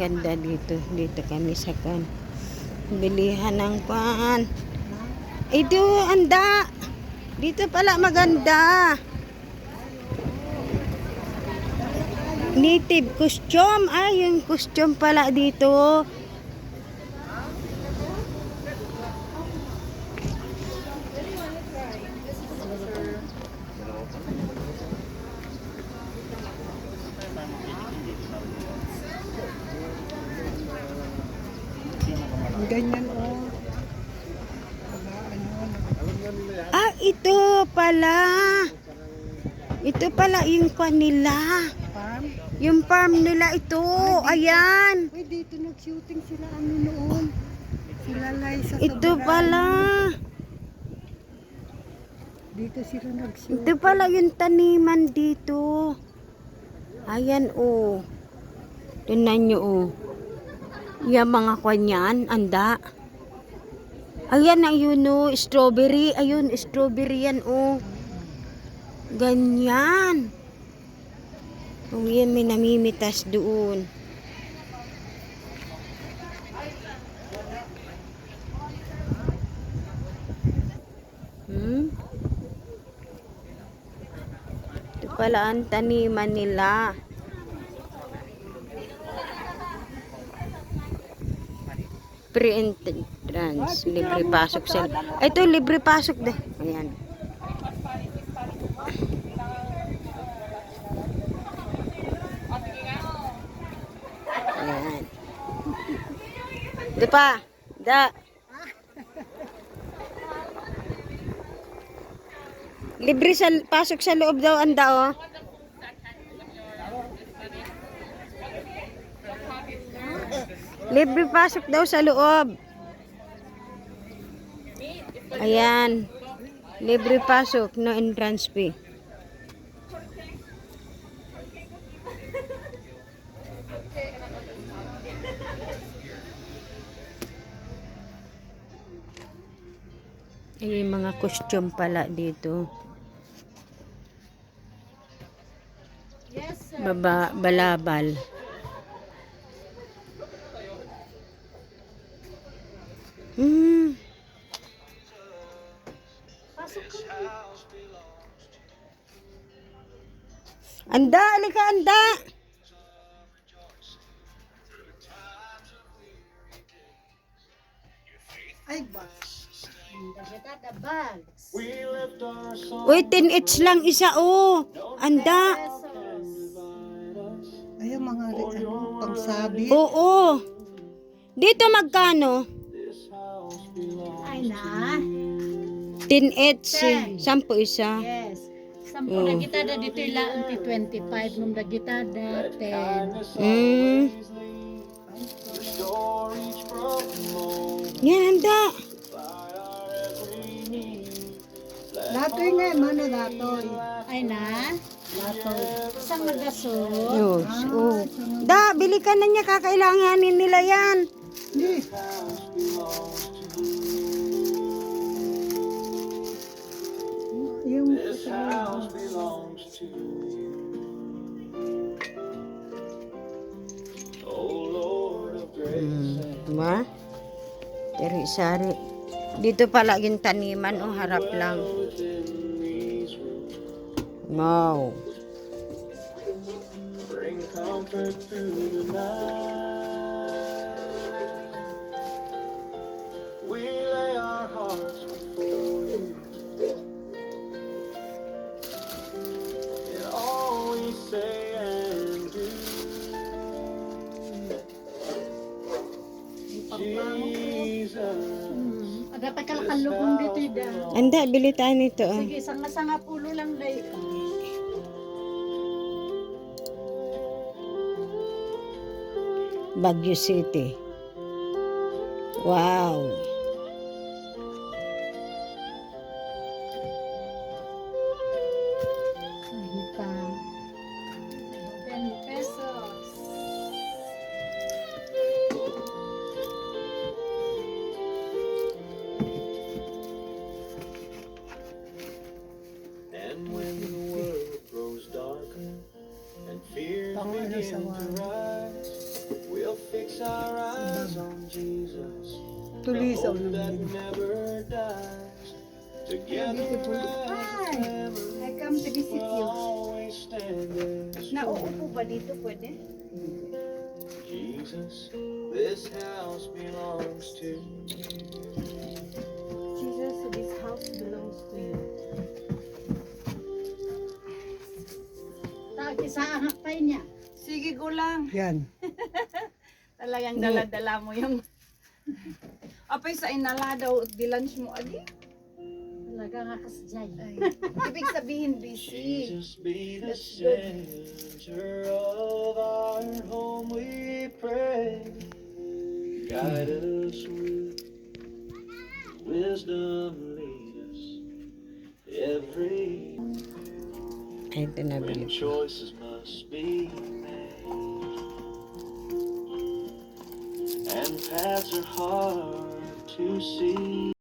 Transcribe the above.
Ganda dito. Dito kami sa kan. Bilihan ng pan. Ito, anda. Dito pala maganda. Native costume. Ay, yung costume pala dito. Ganyan oh. Ah, ito pala. Ito pala yung kwan nila. Farm? Yung farm nila ito. Ayan. Uy, dito nag-shooting sila ano noon. Sila Liza sa Ito Barangay. pala. Dito sila nag-shooting. Ito pala yung taniman dito. Ayan oh. Tingnan nyo oh. Yung mga kwan anda. Ayan ang yun oh. Strawberry. Ayun, strawberry yan oh. Ganyan. Oh, yan may namimitas doon. Ito pala ang taniman nila. Pre-entrance. Libre pasok sa... Ito, libre pasok deh. Ayan. Ayan. Ito pa. Da. Libre sa pasok sa loob daw anda oh. Libre pasok daw sa loob. Ayan. Libre pasok, no entrance fee. Ay, mga costume pala dito. Balabal. Anda, alika anda. Ay, ba? Uy, 10 each lang isa oh. Anda. Ay, mga pangsabi. Oo. Dito magkano? Ay na. 10 each. 10 isa. Yes. Sampo na kita da dito ilaan ti 25 nung da kita da 10. Yan, anda. Datoy nga, mano datoy. Ay na. Datoy. Isang magasol. Yes. Oh. Da, bili ka na niya. Kakailanganin nila yan. Hindi. Yung Diba? Teri-sari. Dito pala yung taniman. Oh, harap lang. Wow. Bring comfort through the night. We lay our hearts before you. In all we say and do. Jesus. Dapat kalakalubong dito da. Anda, bili tayo nito. Oh. Sige, sanga-sanga pulo lang day. Baguio City. Wow. Ka. 10 pesos. And when the world grows darker and fears begin to rise, we'll feel fix our eyes on Jesus, Tulisaw hope that naman. never dies. Together as a family, I come to visit we'll you. always stand as Nauupo ba dito? Pwede? Jesus, this house belongs to you. Jesus, this house belongs to you. Taki sa anak tayo niya. Sige ko lang. Yan. Talagang dala-dala mo yung... Apay sa inala daw, di-lunch mo adi. Talaga nga kasjay. Ibig sabihin busy. Jesus be the That's good. center of our home, we pray. Guide us with wisdom, lead us every Ay, tinabili when ko. choices must be made and paths are hard to see.